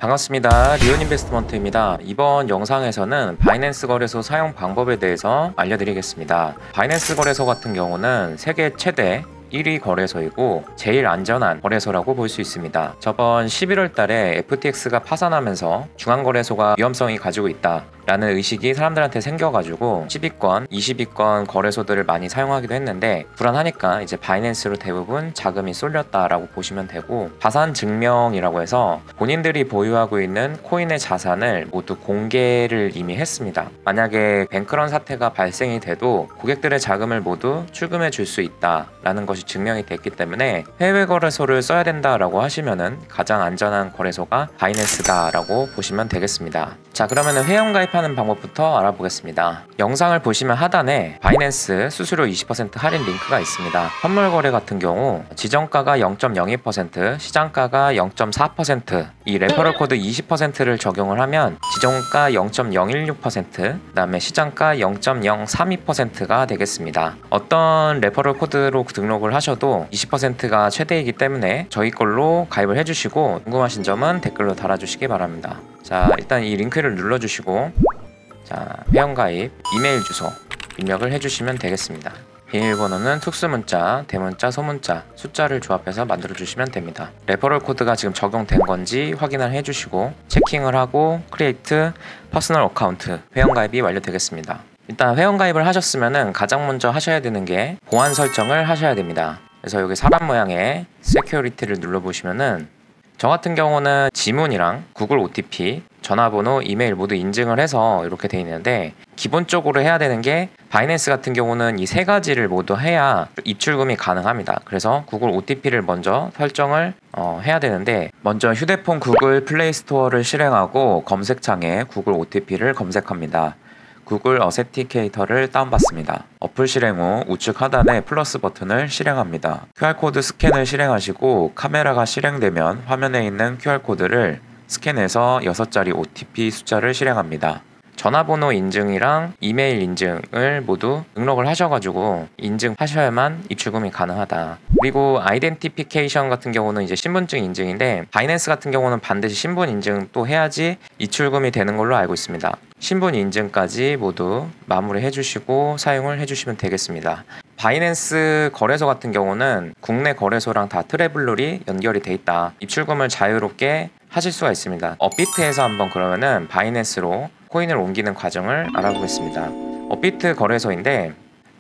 반갑습니다. 리온인베스트먼트입니다. 이번 영상에서는 바이낸스 거래소 사용 방법에 대해서 알려드리겠습니다. 바이낸스 거래소 같은 경우는 세계 최대 1위 거래소이고 제일 안전한 거래소라고 볼 수 있습니다. 저번 11월 달에 FTX가 파산하면서 중앙거래소가 위험성이 가지고 있다 라는 의식이 사람들한테 생겨가지고 10위권, 20위권 거래소들을 많이 사용하기도 했는데 불안하니까 이제 바이낸스로 대부분 자금이 쏠렸다라고 보시면 되고, 자산 증명이라고 해서 본인들이 보유하고 있는 코인의 자산을 모두 공개를 이미 했습니다. 만약에 뱅크런 사태가 발생이 돼도 고객들의 자금을 모두 출금해 줄 수 있다라는 것이 증명이 됐기 때문에 해외 거래소를 써야 된다라고 하시면은 가장 안전한 거래소가 바이낸스다라고 보시면 되겠습니다. 자, 그러면은 회원 가입하는 방법부터 알아보겠습니다. 영상을 보시면 하단에 바이낸스 수수료 20% 할인 링크가 있습니다. 선물 거래 같은 경우 지정가가 0.02%, 시장가가 0.4%, 이 레퍼럴 코드 20%를 적용을 하면 지정가 0.016%, 그 다음에 시장가 0.032%가 되겠습니다. 어떤 레퍼럴 코드로 등록을 하셔도 20%가 최대이기 때문에 저희 걸로 가입을 해주시고, 궁금하신 점은 댓글로 달아주시기 바랍니다. 자, 일단 이 링크를 눌러주시고, 자, 회원가입, 이메일 주소 입력을 해주시면 되겠습니다. 비밀번호는 특수문자, 대문자, 소문자, 숫자를 조합해서 만들어주시면 됩니다. 레퍼럴 코드가 지금 적용된 건지 확인을 해주시고 체킹을 하고 크리에이트 퍼스널 어카운트, 회원가입이 완료되겠습니다. 일단 회원가입을 하셨으면 가장 먼저 하셔야 되는 게 보안 설정을 하셔야 됩니다. 그래서 여기 사람 모양의 세큐리티를 눌러보시면은 저 같은 경우는 지문이랑 구글 OTP, 전화번호, 이메일 모두 인증을 해서 이렇게 돼 있는데, 기본적으로 해야 되는 게 바이낸스 같은 경우는 이 세 가지를 모두 해야 입출금이 가능합니다. 그래서 구글 OTP를 먼저 설정을 해야 되는데, 먼저 휴대폰 구글 플레이 스토어를 실행하고 검색창에 구글 OTP를 검색합니다. 구글 어세티케이터를 다운받습니다. 어플 실행 후 우측 하단에 플러스 버튼을 실행합니다. QR코드 스캔을 실행하시고 카메라가 실행되면 화면에 있는 QR코드를 스캔해서 6자리 OTP 숫자를 실행합니다. 전화번호 인증이랑 이메일 인증을 모두 등록을 하셔가지고 인증하셔야만 입출금이 가능하다. 그리고 아이덴티피케이션 같은 경우는 이제 신분증 인증인데, 바이낸스 같은 경우는 반드시 신분 인증 또 해야지 입출금이 되는 걸로 알고 있습니다. 신분 인증까지 모두 마무리 해주시고 사용을 해주시면 되겠습니다. 바이낸스 거래소 같은 경우는 국내 거래소랑 다 트래블룰이 연결이 돼 있다. 입출금을 자유롭게 하실 수가 있습니다. 업비트에서 한번 그러면은 바이낸스로 코인을 옮기는 과정을 알아보겠습니다. 업비트 거래소인데,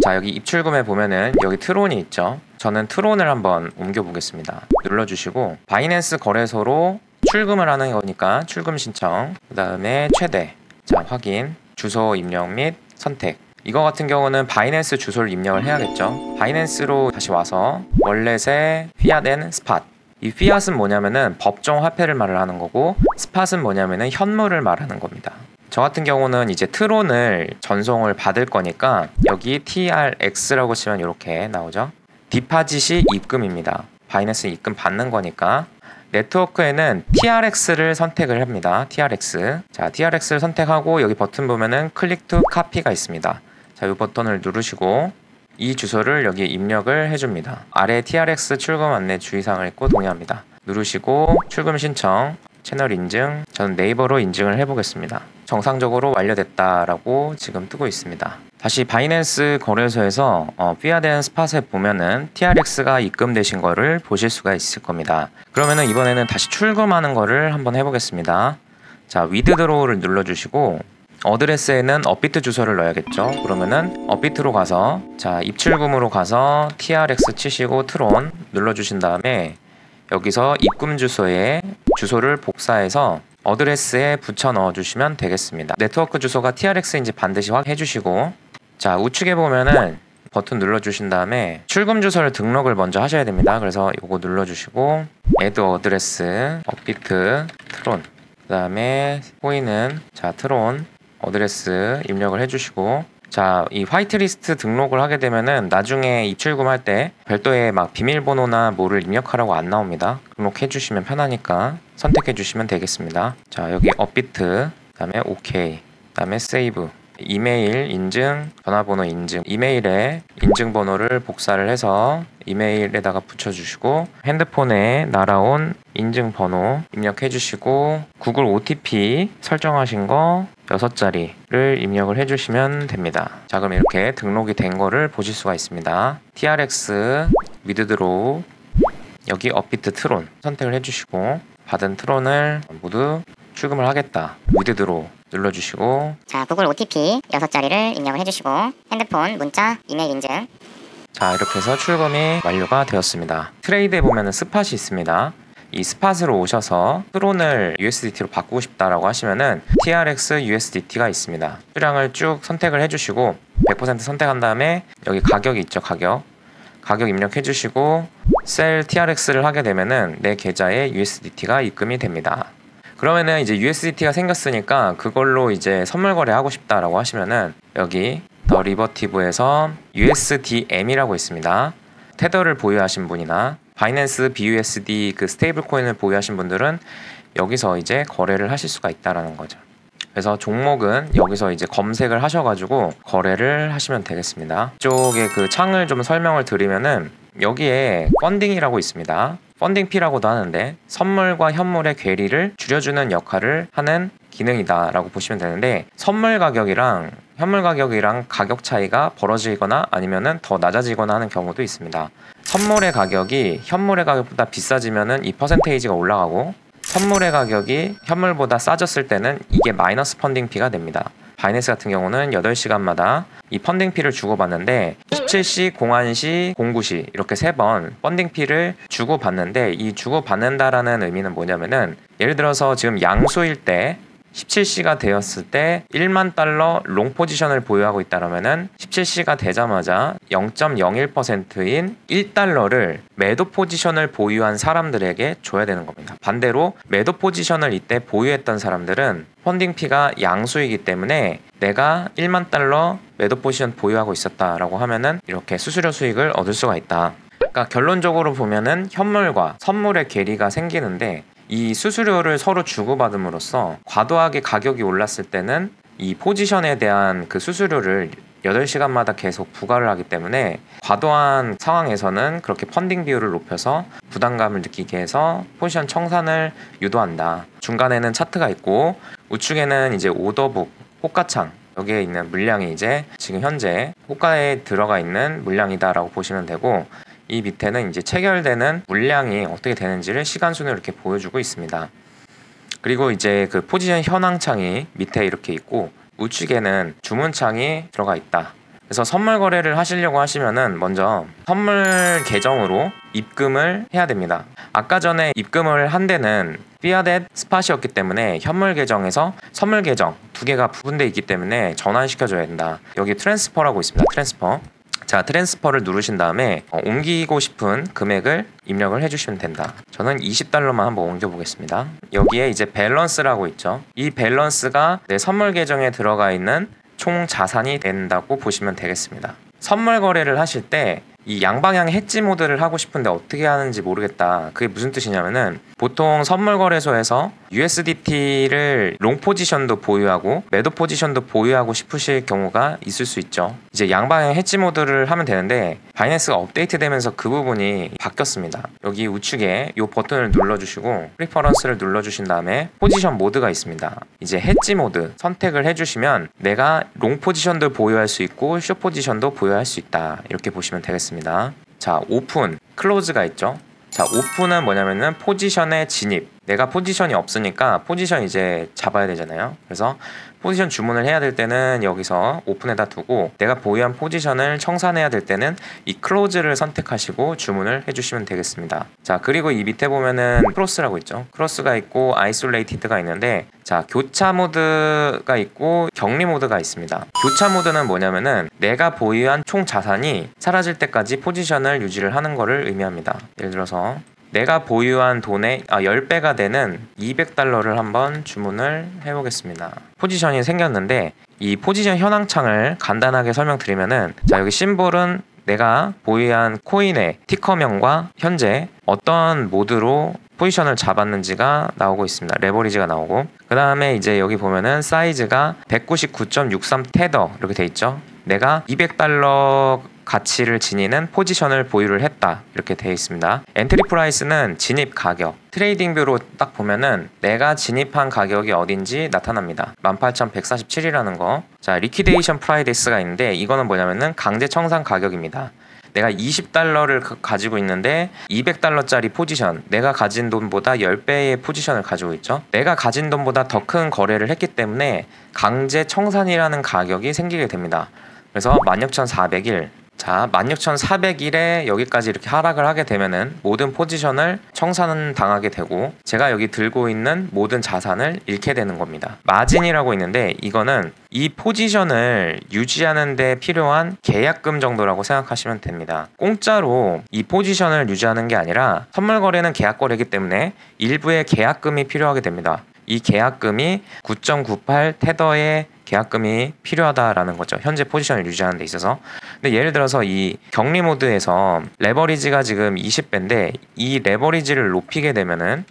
자, 여기 입출금에 보면은 여기 트론이 있죠. 저는 트론을 한번 옮겨 보겠습니다. 눌러주시고 바이낸스 거래소로 출금을 하는 거니까 출금 신청, 그 다음에 최대, 자, 확인, 주소 입력 및 선택. 이거 같은 경우는 바이낸스 주소를 입력을 해야겠죠. 바이낸스로 다시 와서 월렛의 fiat and spot, 이 fiat은 뭐냐면은 법정 화폐를 말을 하는 거고, 스팟은 뭐냐면은 현물을 말하는 겁니다. 저 같은 경우는 이제 트론을 전송을 받을 거니까 여기 TRX라고 치면 이렇게 나오죠. 디파짓이 입금입니다. 바이낸스 입금 받는 거니까. 네트워크에는 TRX를 선택을 합니다. TRX. 자, TRX를 선택하고 여기 버튼 보면은 클릭 투 카피가 있습니다. 자, 이 버튼을 누르시고 이 주소를 여기 입력을 해줍니다. 아래 TRX 출금 안내 주의사항을 읽고 동의합니다. 누르시고 출금 신청, 채널 인증, 저는 네이버로 인증을 해보겠습니다. 정상적으로 완료됐다라고 지금 뜨고 있습니다. 다시 바이낸스 거래소에서 fiat and spot에 보면은 TRX가 입금되신 거를 보실 수가 있을 겁니다. 그러면은 이번에는 다시 출금하는 거를 한번 해보겠습니다. 자, withdraw를 눌러주시고 어드레스에는 업비트 주소를 넣어야겠죠. 그러면은 업비트로 가서, 자, 입출금으로 가서 TRX 치시고 트론 눌러주신 다음에 여기서 입금 주소에 주소를 복사해서 어드레스에 붙여 넣어주시면 되겠습니다. 네트워크 주소가 TRX인지 반드시 확인해 주시고, 자, 우측에 보면은 버튼 눌러주신 다음에 출금 주소를 등록을 먼저 하셔야 됩니다. 그래서 이거 눌러주시고 add 어드레스, 업비트, 트론, 그 다음에 코인은 자, 트론 어드레스 입력을 해주시고, 자, 이 화이트리스트 등록을 하게 되면은 나중에 입출금할 때 별도의 막 비밀번호나 뭐를 입력하라고 안 나옵니다. 등록해 주시면 편하니까 선택해 주시면 되겠습니다. 자, 여기 업비트, 그 다음에 OK, 그 다음에 세이브, 이메일 인증, 전화번호 인증, 이메일에 인증번호를 복사를 해서 이메일에다가 붙여주시고 핸드폰에 날아온 인증번호 입력해주시고 구글 OTP 설정하신 거 6자리를 입력을 해주시면 됩니다. 자, 그럼 이렇게 등록이 된 거를 보실 수가 있습니다. TRX, 위드드로우, 여기 업비트 트론 선택을 해주시고 받은 트론을 모두 출금을 하겠다. 위드드로우 눌러주시고 자, 구글 OTP 6자리를 입력을 해주시고 핸드폰, 문자, 이메일 인증. 자, 이렇게 해서 출금이 완료가 되었습니다. 트레이드에 보면은 스팟이 있습니다. 이 스팟으로 오셔서 트론을 USDT로 바꾸고 싶다라고 하시면은 TRX USDT가 있습니다. 수량을 쭉 선택을 해주시고 100% 선택한 다음에 여기 가격이 있죠. 가격 입력해 주시고 셀 TRX를 하게 되면은 내 계좌에 USDT가 입금이 됩니다. 그러면은 이제 USDT가 생겼으니까 그걸로 이제 선물 거래하고 싶다라고 하시면은 여기 더 리버티브에서 USDM이라고 있습니다. 테더를 보유하신 분이나 바이낸스 BUSD 그 스테이블 코인을 보유하신 분들은 여기서 이제 거래를 하실 수가 있다라는 거죠. 그래서 종목은 여기서 이제 검색을 하셔가지고 거래를 하시면 되겠습니다. 이쪽에 그 창을 좀 설명을 드리면은 여기에 펀딩이라고 있습니다. 펀딩피라고도 하는데 선물과 현물의 괴리를 줄여주는 역할을 하는 기능이다 라고 보시면 되는데 선물 가격이랑 현물 가격이랑 가격 차이가 벌어지거나 아니면은 더 낮아지거나 하는 경우도 있습니다. 선물의 가격이 현물의 가격보다 비싸지면은 이 퍼센테이지가 올라가고 선물의 가격이 현물보다 싸졌을 때는 이게 마이너스 펀딩피가 됩니다. 바이낸스 같은 경우는 8시간마다 이 펀딩피를 주고받는데 17시, 01시, 09시 이렇게 3번 펀딩피를 주고받는데 이 주고받는다라는 의미는 뭐냐면은 예를 들어서 지금 양수일 때 17시가 되었을 때 1만 달러 롱 포지션을 보유하고 있다면은 17시가 되자마자 0.01%인 1달러를 매도 포지션을 보유한 사람들에게 줘야 되는 겁니다. 반대로 매도 포지션을 이때 보유했던 사람들은 펀딩피가 양수이기 때문에 내가 1만 달러 매도 포지션 보유하고 있었다라고 하면은 이렇게 수수료 수익을 얻을 수가 있다. 그러니까 결론적으로 보면은 현물과 선물의 괴리가 생기는데 이 수수료를 서로 주고받음으로써 과도하게 가격이 올랐을 때는 이 포지션에 대한 그 수수료를 8시간마다 계속 부과를 하기 때문에 과도한 상황에서는 그렇게 펀딩 비율을 높여서 부담감을 느끼게 해서 포지션 청산을 유도한다. 중간에는 차트가 있고 우측에는 이제 오더북, 호가창 여기에 있는 물량이 이제 지금 현재 호가에 들어가 있는 물량이다라고 보시면 되고 이 밑에는 이제 체결되는 물량이 어떻게 되는지를 시간 순으로 이렇게 보여주고 있습니다. 그리고 이제 그 포지션 현황창이 밑에 이렇게 있고 우측에는 주문창이 들어가 있다. 그래서 선물 거래를 하시려고 하시면은 먼저 선물 계정으로 입금을 해야 됩니다. 아까 전에 입금을 한 데는 피아댓 스팟이었기 때문에 현물 계정에서 선물 계정 2개가 부분되어 있기 때문에 전환시켜줘야 된다. 여기 트랜스퍼라고 있습니다. 트랜스퍼. 자, 트랜스퍼를 누르신 다음에 옮기고 싶은 금액을 입력을 해주시면 된다. 저는 20달러만 한번 옮겨보겠습니다. 여기에 이제 밸런스라고 있죠. 이 밸런스가 내 선물 계정에 들어가 있는 총 자산이 된다고 보시면 되겠습니다. 선물 거래를 하실 때 이 양방향 해지 모드를 하고 싶은데 어떻게 하는지 모르겠다. 그게 무슨 뜻이냐면은 보통 선물 거래소에서 USDT를 롱 포지션도 보유하고 매도 포지션도 보유하고 싶으실 경우가 있을 수 있죠. 이제 양방향 해지 모드를 하면 되는데 바이낸스가 업데이트 되면서 그 부분이 바뀌었습니다. 여기 우측에 이 버튼을 눌러주시고 프리퍼런스를 눌러주신 다음에 포지션 모드가 있습니다. 이제 해지 모드 선택을 해주시면 내가 롱 포지션도 보유할 수 있고 숏 포지션도 보유할 수 있다. 이렇게 보시면 되겠습니다. 자, 오픈, 클로즈가 있죠. 자, 오픈은 뭐냐면은 포지션에 진입. 내가 포지션이 없으니까 포지션 이제 잡아야 되잖아요. 그래서 포지션 주문을 해야 될 때는 여기서 오픈에다 두고 내가 보유한 포지션을 청산해야 될 때는 이 클로즈를 선택하시고 주문을 해주시면 되겠습니다. 자, 그리고 이 밑에 보면은 크로스라고 있죠. 크로스가 있고 아이솔레이티드가 있는데 자, 교차 모드가 있고 격리 모드가 있습니다. 교차 모드는 뭐냐면은 내가 보유한 총 자산이 사라질 때까지 포지션을 유지를 하는 거를 의미합니다. 예를 들어서 내가 보유한 돈의 10배가 되는 200달러를 한번 주문을 해보겠습니다. 포지션이 생겼는데 이 포지션 현황창을 간단하게 설명드리면은 자, 여기 심볼은 내가 보유한 코인의 티커명과 현재 어떤 모드로 포지션을 잡았는지가 나오고 있습니다. 레버리지가 나오고, 그 다음에 이제 여기 보면은 사이즈가 199.63 테더 이렇게 돼 있죠. 내가 $200 가치를 지니는 포지션을 보유를 했다 이렇게 되어 있습니다. 엔트리 프라이스는 진입 가격, 트레이딩 뷰로 딱 보면은 내가 진입한 가격이 어딘지 나타납니다. 18,147이라는 거. 자, 리퀴데이션 프라이스가 있는데 이거는 뭐냐면은 강제 청산 가격입니다. 내가 $20를 가지고 있는데 $200짜리 포지션, 내가 가진 돈보다 10배의 포지션을 가지고 있죠. 내가 가진 돈보다 더 큰 거래를 했기 때문에 강제 청산이라는 가격이 생기게 됩니다. 그래서 16,401, 자, 16,401에 여기까지 이렇게 하락을 하게 되면은 모든 포지션을 청산 당하게 되고 제가 여기 들고 있는 모든 자산을 잃게 되는 겁니다. 마진이라고 있는데 이거는 이 포지션을 유지하는 데 필요한 계약금 정도라고 생각하시면 됩니다. 공짜로 이 포지션을 유지하는 게 아니라 선물 거래는 계약 거래이기 때문에 일부의 계약금이 필요하게 됩니다. 이 계약금이 9.98 테더의 계약금이 필요하다라는 거죠. 현재 포지션을 유지하는 데 있어서. 근데 예를 들어서 이 격리 모드에서 레버리지가 지금 20배인데 이 레버리지를 높이게 되면은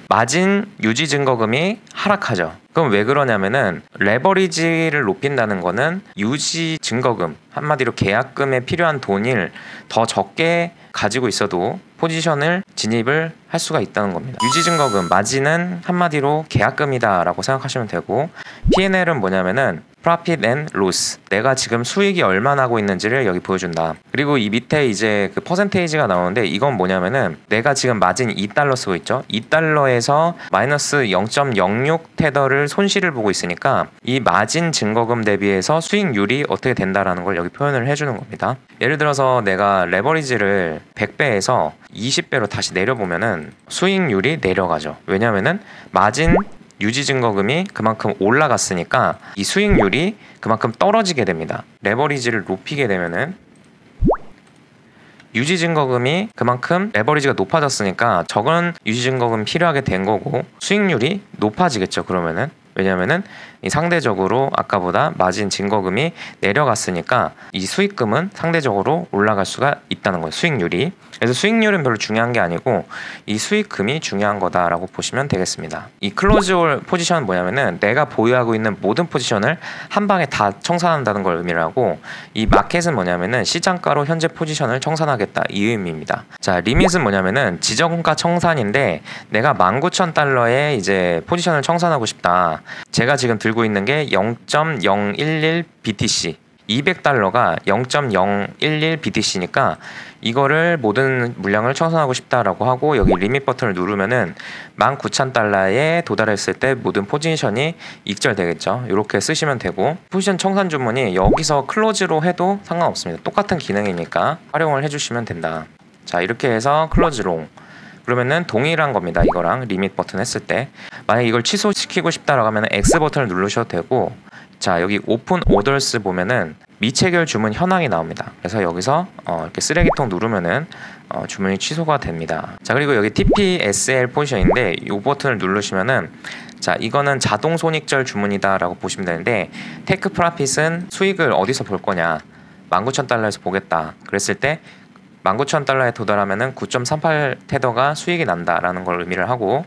마진 유지 증거금이 하락하죠. 그럼 왜 그러냐면은 레버리지를 높인다는 거는 유지 증거금, 한마디로 계약금에 필요한 돈을 더 적게 가지고 있어도 포지션을 진입을 할 수가 있다는 겁니다. 유지 증거금, 마진은 한마디로 계약금이다 라고 생각하시면 되고, P&L은 뭐냐면은 Profit and Loss, 내가 지금 수익이 얼마나 하고 있는지를 여기 보여준다. 그리고 이 밑에 이제 그 퍼센테이지가 나오는데 이건 뭐냐면은 내가 지금 마진 $2 쓰고 있죠. $2에서 마이너스 0.06 테더를 손실을 보고 있으니까 이 마진 증거금 대비해서 수익률이 어떻게 된다라는 걸 여기 표현을 해주는 겁니다. 예를 들어서 내가 레버리지를 100배에서 20배로 다시 내려보면은 수익률이 내려가죠. 왜냐면은 마진 유지 증거금이 그만큼 올라갔으니까 이 수익률이 그만큼 떨어지게 됩니다. 레버리지를 높이게 되면은 유지 증거금이 그만큼 레버리지가 높아졌으니까 적은 유지 증거금 필요하게 된 거고 수익률이 높아지겠죠. 그러면은 왜냐면은 이 상대적으로 아까보다 마진 증거금이 내려갔으니까 이 수익금은 상대적으로 올라갈 수가 있다는 거예요. 수익률이. 그래서 수익률은 별로 중요한 게 아니고 이 수익금이 중요한 거다라고 보시면 되겠습니다. 이 클로즈홀 포지션은 뭐냐면은 내가 보유하고 있는 모든 포지션을 한 방에 다 청산한다는 걸 의미를 하고, 이 마켓은 뭐냐면은 시장가로 현재 포지션을 청산하겠다 이 의미입니다. 자, 리밋은 뭐냐면은 지정가 청산인데 내가 19,000달러에 이제 포지션을 청산하고 싶다. 제가 지금 들고 있는 게 0.011 BTC, $200가 0.011 BTC니까 이거를 모든 물량을 청산하고 싶다라고 하고 여기 리밋 버튼을 누르면은 19,000달러에 도달했을 때 모든 포지션이 익절되겠죠. 이렇게 쓰시면 되고, 포지션 청산 주문이 여기서 클로즈로 해도 상관없습니다. 똑같은 기능이니까 활용을 해주시면 된다. 자, 이렇게 해서 클로즈롱, 그러면은 동일한 겁니다. 이거랑 리밋 버튼 했을 때 만약 이걸 취소시키고 싶다라고 하면 X 버튼을 누르셔도 되고, 자, 여기 오픈 오더스 보면은 미체결 주문 현황이 나옵니다. 그래서 여기서 이렇게 쓰레기통 누르면은 주문이 취소가 됩니다. 자, 그리고 여기 TPSL 포지션인데 이 버튼을 누르시면은, 자, 이거는 자동 손익절 주문이다 라고 보시면 되는데, 테이크 프라핏은 수익을 어디서 볼 거냐, 19,000달러에서 보겠다 그랬을 때 19,000달러에 도달하면은 9.38 테더가 수익이 난다라는 걸 의미를 하고,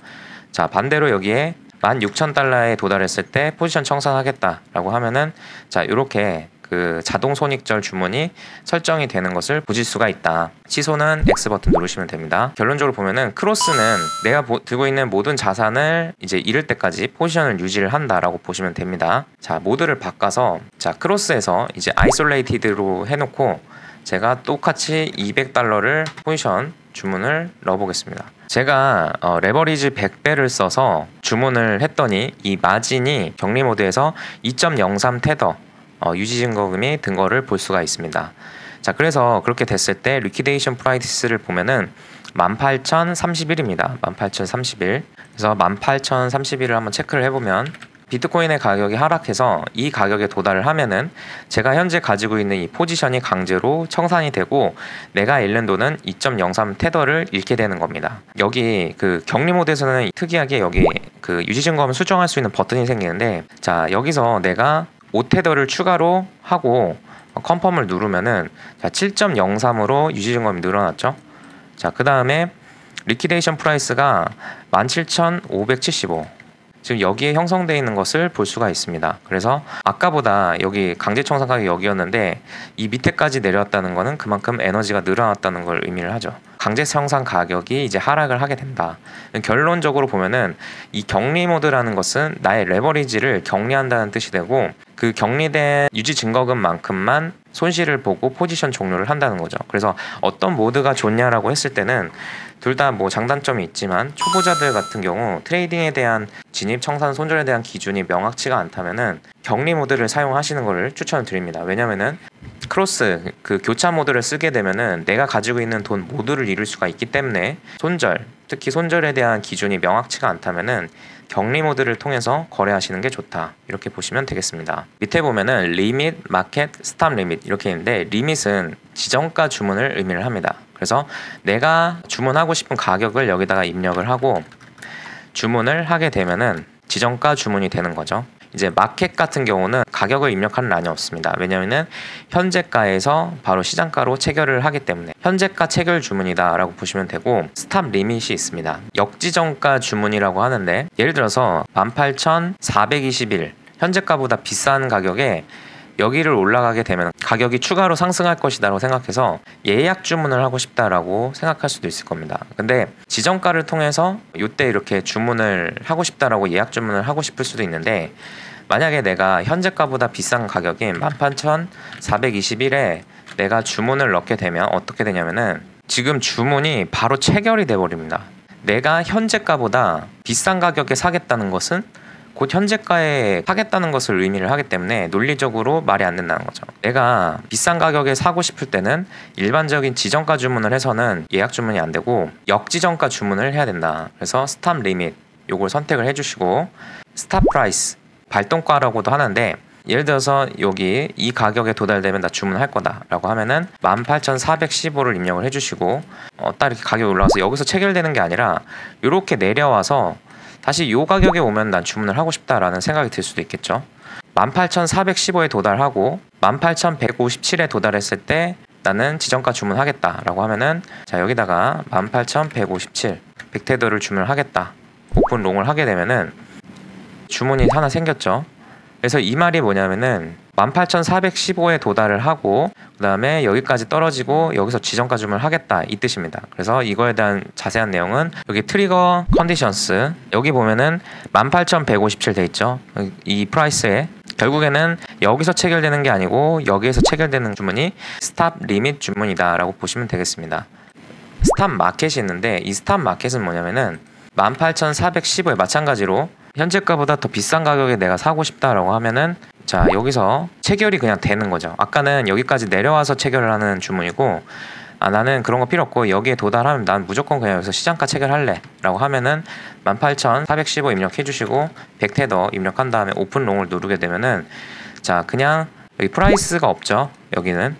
자, 반대로 여기에 16,000달러에 도달했을 때 포지션 청산하겠다라고 하면은, 자, 이렇게 그 자동 손익절 주문이 설정이 되는 것을 보실 수가 있다. 취소는 X 버튼 누르시면 됩니다. 결론적으로 보면은 크로스는 내가 들고 있는 모든 자산을 이제 잃을 때까지 포지션을 유지를 한다라고 보시면 됩니다. 자, 모드를 바꿔서, 자, 크로스에서 이제 아이솔레이티드로 해놓고 제가 똑같이 $200를 포지션 주문을 넣어보겠습니다. 제가 레버리지 100배를 써서 주문을 했더니 이 마진이 격리 모드에서 2.03 테더 유지 증거금이 든 거를 볼 수가 있습니다. 자, 그래서 그렇게 됐을 때 리퀴데이션 프라이스를 보면은 18,031입니다. 18,031. 그래서 18,031을 한번 체크를 해보면 비트코인의 가격이 하락해서 이 가격에 도달을 하면은 제가 현재 가지고 있는 이 포지션이 강제로 청산이 되고 내가 잃는 돈은 2.03 테더를 잃게 되는 겁니다. 여기 그 격리 모드에서는 특이하게 여기 그 유지 증거금을 수정할 수 있는 버튼이 생기는데, 자, 여기서 내가 5테더를 추가로 하고 컨펌을 누르면은, 자, 7.03으로 유지 증거금이 늘어났죠. 자, 그 다음에 리퀴데이션 프라이스가 17,575. 지금 여기에 형성되어 있는 것을 볼 수가 있습니다. 그래서 아까보다 여기 강제청산 가격이 여기였는데 이 밑에까지 내려왔다는 것은 그만큼 에너지가 늘어났다는 걸 의미를 하죠. 강제청산 가격이 이제 하락을 하게 된다. 결론적으로 보면은 이 격리 모드라는 것은 나의 레버리지를 격리한다는 뜻이 되고, 그 격리된 유지 증거금만큼만 손실을 보고 포지션 종료를 한다는 거죠. 그래서 어떤 모드가 좋냐라고 했을 때는 둘 다 뭐 장단점이 있지만, 초보자들 같은 경우 트레이딩에 대한 진입, 청산, 손절에 대한 기준이 명확치가 않다면은 격리 모드를 사용하시는 것을 추천을 드립니다. 왜냐면은 크로스 그 교차 모드를 쓰게 되면은 내가 가지고 있는 돈 모두를 잃을 수가 있기 때문에, 손절, 특히 손절에 대한 기준이 명확치가 않다면은 격리 모드를 통해서 거래하시는 게 좋다, 이렇게 보시면 되겠습니다. 밑에 보면은 리밋, 마켓, 스탑 리밋 이렇게 있는데, 리밋은 지정가 주문을 의미를 합니다. 그래서 내가 주문하고 싶은 가격을 여기다가 입력을 하고 주문을 하게 되면은 지정가 주문이 되는 거죠. 이제 마켓 같은 경우는 가격을 입력하는 란이 없습니다. 왜냐면은 현재가에서 바로 시장가로 체결을 하기 때문에 현재가 체결 주문이다 라고 보시면 되고, 스탑 리밋이 있습니다. 역지정가 주문이라고 하는데, 예를 들어서 18,421 현재가보다 비싼 가격에 여기를 올라가게 되면 가격이 추가로 상승할 것이다 라고 생각해서 예약 주문을 하고 싶다라고 생각할 수도 있을 겁니다. 근데 지정가를 통해서 이때 이렇게 주문을 하고 싶다라고 예약 주문을 하고 싶을 수도 있는데, 만약에 내가 현재가보다 비싼 가격인 18,421에 내가 주문을 넣게 되면 어떻게 되냐면은 지금 주문이 바로 체결이 돼 버립니다. 내가 현재가보다 비싼 가격에 사겠다는 것은 곧 현재가에 사겠다는 것을 의미를 하기 때문에 논리적으로 말이 안 된다는 거죠. 내가 비싼 가격에 사고 싶을 때는 일반적인 지정가 주문을 해서는 예약 주문이 안 되고 역지정가 주문을 해야 된다. 그래서 스탑 리밋 요걸 선택을 해주시고, 스탑 프라이스 발동가라고도 하는데, 예를 들어서 여기 이 가격에 도달되면 나 주문할 거다 라고 하면은 18,415를 입력을 해주시고, 딱 이렇게 가격이 올라와서 여기서 체결되는 게 아니라 이렇게 내려와서 다시 이 가격에 오면 난 주문을 하고 싶다라는 생각이 들 수도 있겠죠. 18,415에 도달하고 18,157에 도달했을 때 나는 지정가 주문하겠다라고 하면은, 자 여기다가 18,157 백테더를 주문을 하겠다, 오픈 롱을 하게 되면은 주문이 하나 생겼죠. 그래서 이 말이 뭐냐면은 18,415에 도달을 하고 그 다음에 여기까지 떨어지고 여기서 지정가 주문을 하겠다, 이 뜻입니다. 그래서 이거에 대한 자세한 내용은 여기 트리거 컨디션스 여기 보면은 18,157 돼 있죠. 이 프라이스에 결국에는 여기서 체결되는 게 아니고 여기에서 체결되는 주문이 스탑 리밋 주문이다 라고 보시면 되겠습니다. 스탑 마켓이 있는데, 이 스탑 마켓은 뭐냐면은 18,415에 마찬가지로 현재가보다 더 비싼 가격에 내가 사고 싶다라고 하면은, 자 여기서 체결이 그냥 되는 거죠. 아까는 여기까지 내려와서 체결을 하는 주문이고, 나는 그런 거 필요 없고 여기에 도달하면 난 무조건 그냥 여기서 시장가 체결할래 라고 하면은 18,415 입력해 주시고 100테더 입력한 다음에 오픈 롱을 누르게 되면은, 자 그냥 여기 프라이스가 없죠. 여기는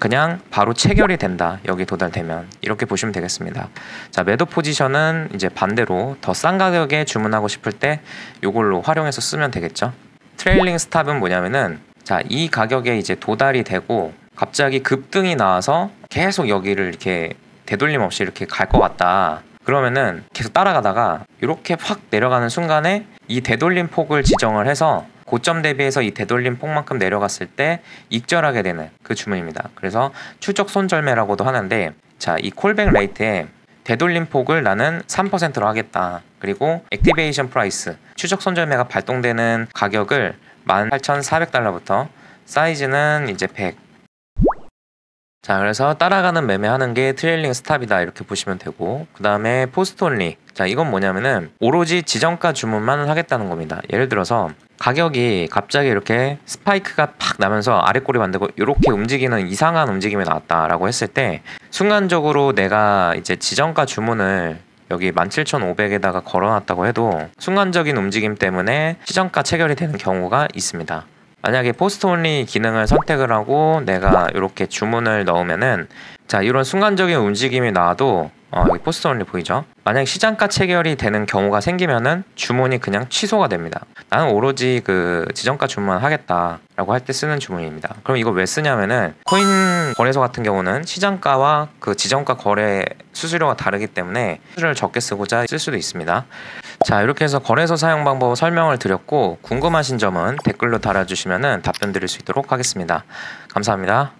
그냥 바로 체결이 된다, 여기 도달되면. 이렇게 보시면 되겠습니다. 자 매도 포지션은 이제 반대로 더 싼 가격에 주문하고 싶을 때 이걸로 활용해서 쓰면 되겠죠. 트레일링 스탑은 뭐냐면은, 자 이 가격에 이제 도달이 되고 갑자기 급등이 나와서 계속 여기를 이렇게 되돌림 없이 이렇게 갈 것 같다, 그러면은 계속 따라가다가 이렇게 확 내려가는 순간에 이 되돌림 폭을 지정을 해서 고점 대비해서 이 되돌림 폭만큼 내려갔을 때 익절하게 되는 그 주문입니다. 그래서 추적 손절매라고도 하는데, 자 이 콜백 레이트에 되돌림 폭을 나는 3%로 하겠다, 그리고 액티베이션 프라이스 추적 손절매가 발동되는 가격을 18,400달러부터 사이즈는 이제 100. 자 그래서 따라가는 매매하는 게 트레일링 스탑이다, 이렇게 보시면 되고, 그 다음에 포스트 온리. 자 이건 뭐냐면은 오로지 지정가 주문만 하겠다는 겁니다. 예를 들어서 가격이 갑자기 이렇게 스파이크가 팍 나면서 아래꼬리 만들고 이렇게 움직이는 이상한 움직임이 나왔다라고 했을 때, 순간적으로 내가 이제 지정가 주문을 여기 17,500에다가 걸어놨다고 해도 순간적인 움직임 때문에 시정가 체결이 되는 경우가 있습니다. 만약에 포스트 온리 기능을 선택을 하고 내가 이렇게 주문을 넣으면은, 자 이런 순간적인 움직임이 나와도 여기 포스트 온리 보이죠? 만약 시장가 체결이 되는 경우가 생기면은 주문이 그냥 취소가 됩니다. 나는 오로지 그 지정가 주문 하겠다 라고 할 때 쓰는 주문입니다. 그럼 이거 왜 쓰냐면은 코인 거래소 같은 경우는 시장가와 그 지정가 거래 수수료가 다르기 때문에 수수료를 적게 쓰고자 쓸 수도 있습니다. 자, 이렇게 해서 거래소 사용 방법 설명을 드렸고 궁금하신 점은 댓글로 달아주시면 답변 드릴 수 있도록 하겠습니다. 감사합니다.